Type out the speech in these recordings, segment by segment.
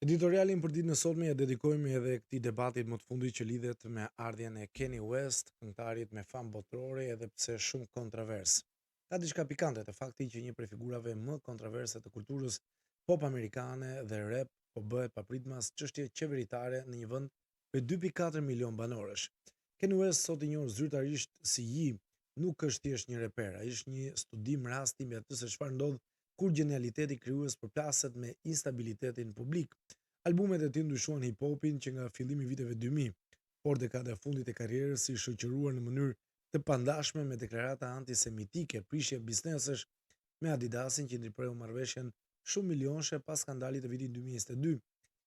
Editorialin për ditën e sotme ja dedikojmë edhe këtij debatit më të fundit që lidhet me ardhjen e Kanye West, këngëtarit me famë botërore edhe pse shumë kontrovers. Ka diçka pikante te fakti që një prej figurave më kontroverse të kulturës pop amerikane dhe rap po bëhet papritmas çështje qeveritare në një vend me 2.4 milion banorësh. Kanye West, sot i njohur zyrtarisht si Ye, nuk është thjesht një reper, ai është një studim rasti mbi atë se çfarë ndodh kur genialiteti krijues përplaset me instabilitetin publik. Albumet e tij ndryshuan hip-hopin që nga fillimi i viteve 2000, por dekada e fundit e karrierës i shoqëruar në mënyrë të pandashme me deklarata antisemitike, prishje biznesesh me Adidasin që ndërpreu marrëveshjen shumë milionshë pas skandalit të vitit 2022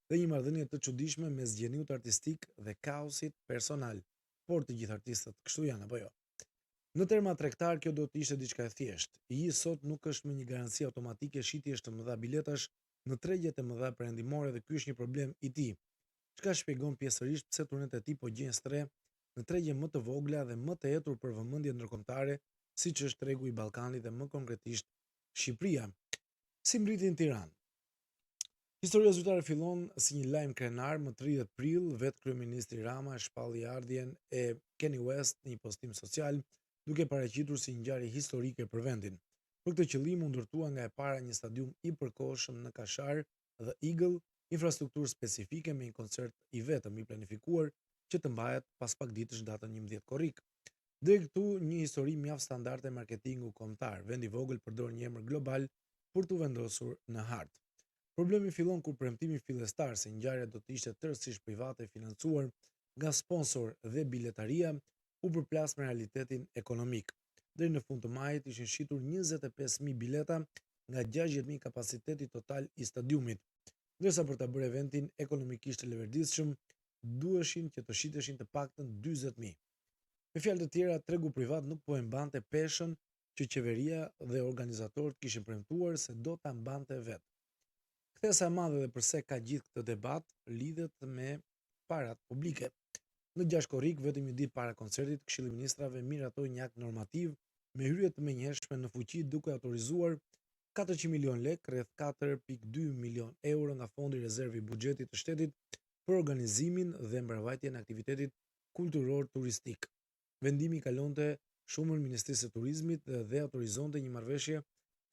dhe një marrëdhënie të çuditshme mes gjeniut artistik dhe kaosit personal. Por të gjithë artistët kështu janë apo jo? Në terma tregtar, kjo do të ishte diçka e thjeshtë. Ai sot nuk është më një garanci automatike shitjesh të mëdha biletash në tregjet e mëdha perëndimore dhe ky është një problem i tij. Çka shpjegon pjesërisht pse turnet e tij po gjejnë stre në tregje më të vogla dhe më të etur për vëmendje ndërkombëtare, siç është tregu i Ballkanit dhe më konkretisht Shqipëria. Si mbriti në Tiranë? Historia zyrtare fillon si një lajm krenar. Më 30 prill, vetë kryeministri Rama shpalli ardhjen e Kanye West në një postim social, duke paraqitur si një ngjarje historike për vendin. Për këtë qëllim u ndërtua nga e para një stadium i përkohshëm në Kashar dhe Eagle, infrastrukturë specifike me një koncert i vetëm i planifikuar që të mbahet pas pak ditësh datën 11 korrik. Deri këtu një histori mjaft standarde marketingu kombëtar. Vendi i vogël përdor një emër global për t'u vendosur në hartë. Problemi fillon kur premtimi fillestar se ngjarja do të ishte tërësisht private e financuar nga sponsor dhe biletaria u përplas me realitetin ekonomik. Deri në fund të majit ishin shitur 25.000 bileta nga 60.000 kapaciteti total i stadiumit, ndërsa për ta bërë eventin ekonomikisht të leverdisshëm duheshin që të shiteshin të paktën 40.000. Me fjalë të tjera, tregu privat nuk po e mbante peshën që qeveria dhe organizatorët kishin premtuar se do ta mbante vetë. Kthesa e madhe dhe pse ka gjithë këtë debat lidhet me parat publike. Në 6 korrik, vetëm një ditë para koncertit, Këshilli i Ministrave miratoi një akt normativ me hyrje të menjëhershme në fuqi duke autorizuar 400 milion lek, rreth 4.2 milion euro nga fondi rezervi i buxhetit të shtetit për organizimin dhe mbrojtjen e aktivitetit kulturor turistik. Vendimi kalonte shumën Ministrisë së Turizmit dhe autorizonte një marrëveshje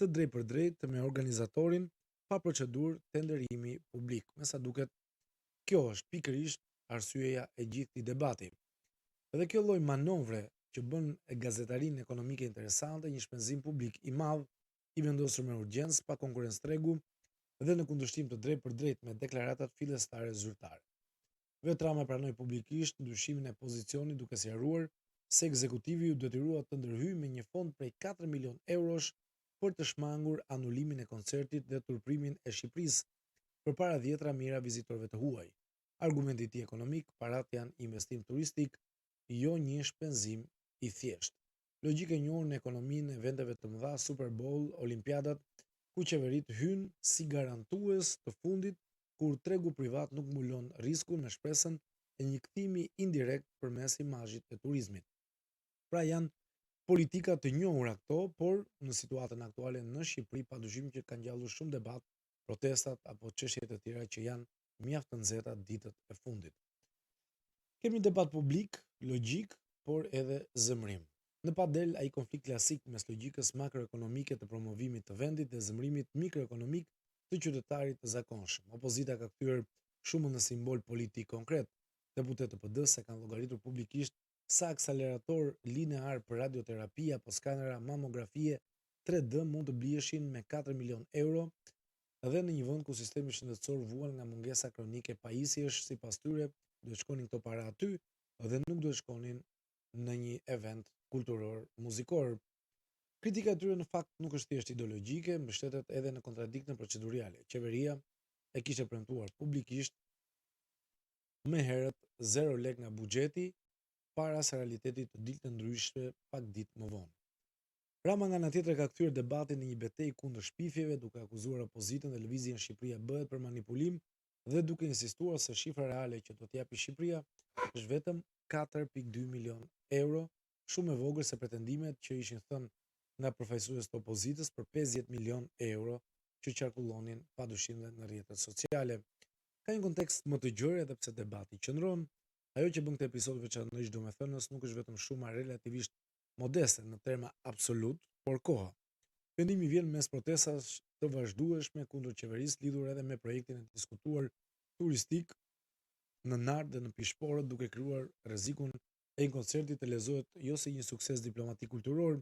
të drejtpërdrejtë me organizatorin pa procedurë tenderimi publik. Me sa duket, kjo është pikërisht arsyeja e gjithë këtij debati. Edhe kjo lloj manovre që bën gazetarinë ekonomike interesante, një shpenzim publik i madh i vendosur me urgjencë pa konkurrencë tregu dhe në kundërshtim të drejtpërdrejtë me deklaratat fillestare zyrtare. Vetë Rama pranoi publikisht ndryshimin e pozicionit duke sqaruar se ekzekutivi u detyrua të ndërhyjë me një fond prej 4 milion eurosh për të shmangur anulimin e koncertit dhe turprimin e Shqipërisë përpara 10 mijëra vizitorëve të huaj. Argumenti i tij ekonomik, parat janë investim turistik, jo një shpenzim i thjeshtë. Logjika e njohur në ekonominë e vendeve të mëdha, Super Bowl, Olimpiadat, ku qeveritë hynë si garantues të fundit kur tregu privat nuk mbulon riskun me shpresën e një kthimi indirekt përmes imazhit të turizmit. Pra janë politika të njohura këto, por në situatën aktuale në Shqipëri padyshim që kanë ngjallur shumë debat, protestat apo çështje të tjera që janë mjaft të nxehta ditët e fundit. Kemi debat publik, logjik, por edhe zëmrim. Në pa del ai konflikt klasik mes logjikës makroekonomike të promovimit të vendit dhe zëmrimit mikroekonomik të qytetarit të zakonshëm. Opozita ka kthyer shumën në simbol politik konkret. Deputetët e PD-s kanë llogaritur publikisht sa akselerator linear për radioterapi apo skanera mamografie 3D mund të bliheshin me 4 milion euro edhe në një vend ku sistemi shëndetësor vuan nga mungesa kronike pajisjesh, sipas tyre duhet shkonin këto para aty dhe nuk duhet shkonin në një event kulturor, muzikor. Kritika e tyre në fakt nuk është thjesht ideologjike, mbështetet edhe në kontradiktën procedurale. Qeveria e kishte premtuar publikisht më herët 0 lek nga buxheti para se realiteti të dilte ndryshe pak ditë më vonë. Rama nga ana tjetër ka kthyer debatin në një betejë kundër shpifjeve, duke akuzuar opozitën dhe lëvizjen Shqipëria bëhet për manipulim dhe duke insistuar se shifra reale që do t'japi Shqipëria është vetëm 4.2 milion euro, shumë e vogël se pretendimet që ishin thënë nga përfaqësues të opozitës për 50 milion euro që qarkullonin padyshim në rrjetet sociale. Ka një kontekst më të gjerë edhe pse debati qëndron. Ajo që bën këtë episod veçanërisht domethënës nuk është vetëm shuma relativisht modeste në terma absolut, por koha. Vendimi vjen mes protestash të vazhdueshme kundër qeverisë lidhur edhe me projektin e diskutuar turistik në Nardë dhe në Pishporët, duke krijuar rrezikun e një koncerti të lezohet jo si një sukses diplomatik kulturor,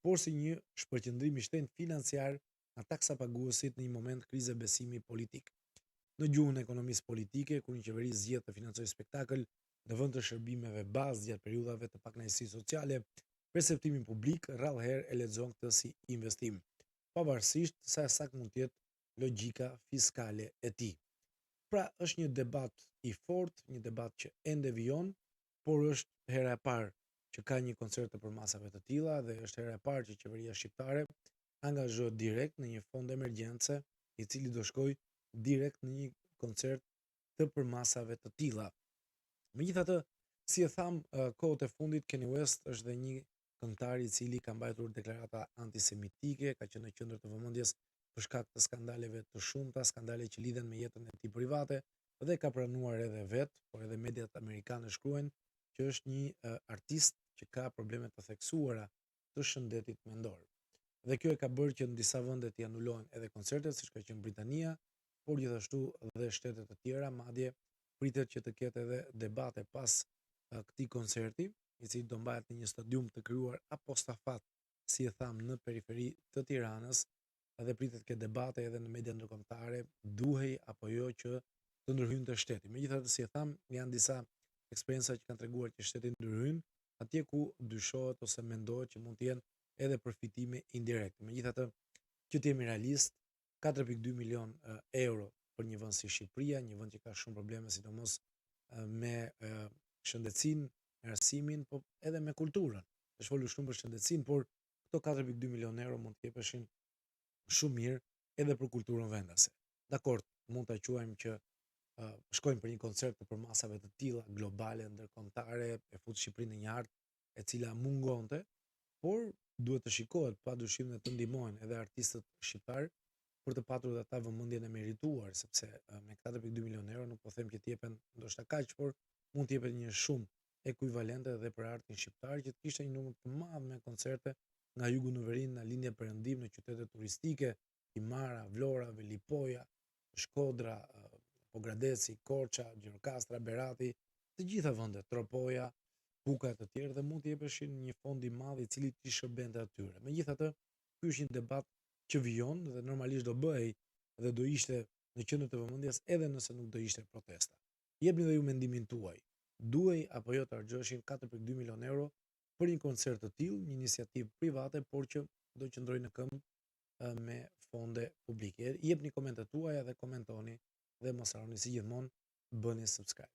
por si një shpërqendrim i shtrenjtë financiar nga taksapaguesit në një moment krize besimi politik. Në gjuhën e ekonomisë politike, kur një qeveri zgjedh të financojë spektakël në vend të shërbimeve bazë gjatë periudhave të pakënaqësisë sociale, perceptimi publik rrallëherë e lexon këtë si investim, pavarësisht se sa mund të jetë logjika fiskale e tij. Pra, është një debat i fortë, një debat që ende vijon, por është hera e parë që ka një koncert të përmasave të tilla dhe është hera e parë që qeveria shqiptare angazhohet direkt në një fond emergjence i cili do shkojë direkt në një koncert të përmasave të tilla. Megjithatë, si e tham, kohët e fundit Kanye West është dhe një këngëtar i cili ka mbajtur deklarata antisemitike, ka qenë në qendër të vëmendjes për shkak të skandaleve të shumta, skandale që lidhen me jetën e tij private dhe ka pranuar edhe vet, por edhe mediat amerikane shkruajnë që është një artist që ka probleme të theksuara të shëndetit mendor. Dhe kjo e ka bërë që në disa vende të anulohen edhe koncertet, siç ka qenë Britania, por gjithashtu dhe shtete të tjera, madje pritet që të ketë edhe debate pas këtij koncerti, i cili do mbahet në një stadium të krijuar apostafat, si e tham, në periferi të Tiranës, dhe pritet të ketë debate edhe në media ndërkombëtare, duhej apo jo që të ndërhyjnë shteti. Megjithatë, si e tham, janë disa eksperienca që kanë treguar që shteti ndërhyn atje ku dyshohet ose mendohet që mund të jenë edhe përfitime indirekte. Megjithatë, që të jemi realist, 4.2 milion euro për një vend si Shqipëria, një vend që ka shumë probleme sidomos me shëndetësinë, me arsimin, po edhe me kulturën. Është folur shumë për shëndetësinë, por këto 4.2 milion euro mund të jepeshin shumë mirë edhe për kulturën vendase. Dakor, mund ta quajmë që shkojmë për një koncert të përmasave të tilla globale, ndërkombëtare, e fut Shqipërinë në një art e cila mungonte, por duhet të shikohet padyshim dhe të ndihmojnë edhe artistët shqiptar për të patur dhe ata vëmendjen e merituar, sepse me 4.2 milion euro nuk po them që t'jepen ndoshta kaq, por mund t'jepen një shumë ekuivalente edhe për artin shqiptar që të kishte një numër të madh me koncerte nga jugu në verinë, nga lindja perëndim në qytete turistike, Himara, Vlora, Velipoja, Shkodra, Pogradeci, Korça, Gjirokastra, Berati, të gjitha vendet, Tropoja, Buka e të tjerë, dhe mund të jepeshin një fond i madh i cili t'i shërbente atyre. Megjithatë, ky është një debat që vijon dhe normalisht do bëhej dhe do ishte në qendër të vëmendjes edhe nëse nuk do ishte protesta. Jepni dhe ju mendimin tuaj. Duhej apo jo të harxhoheshin 4.2 milion euro për një koncert të tillë, një iniciativë private, por që do qëndrojë në këmbë me fonde publike. Jepni komentet tuaja dhe komentoni dhe mos harroni si gjithmonë bëni subscribe.